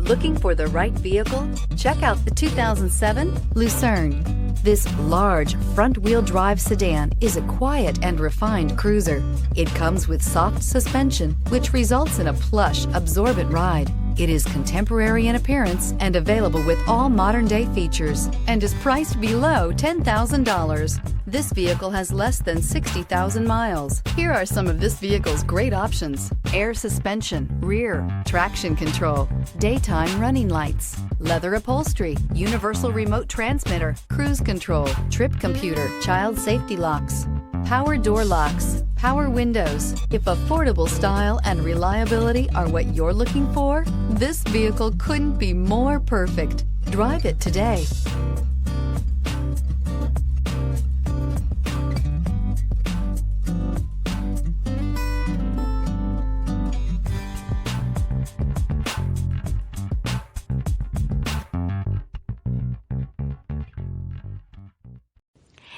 Looking for the right vehicle? Check out the 2007 Lucerne. This large front-wheel drive sedan is a quiet and refined cruiser. It comes with soft suspension, which results in a plush, absorbent ride. It is contemporary in appearance and available with all modern-day features and is priced below $10,000. This vehicle has less than 60,000 miles. Here are some of this vehicle's great options: air suspension, rear, traction control, daytime running lights, leather upholstery, universal remote transmitter, cruise control, trip computer, child safety locks, power door locks, power windows. If affordable style and reliability are what you're looking for, this vehicle couldn't be more perfect. Drive it today.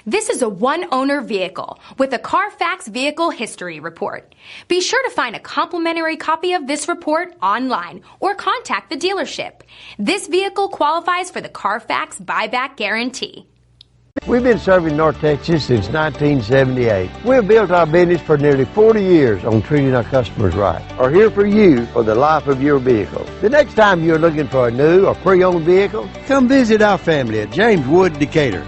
This is a one-owner vehicle with a Carfax Vehicle History Report. Be sure to find a complimentary copy of this report online or contact the dealership. This vehicle qualifies for the Carfax Buyback Guarantee. We've been serving North Texas since 1978. We've built our business for nearly 40 years on treating our customers right. Are here for you for the life of your vehicle. The next time you're looking for a new or pre-owned vehicle, come visit our family at James Wood, Decatur.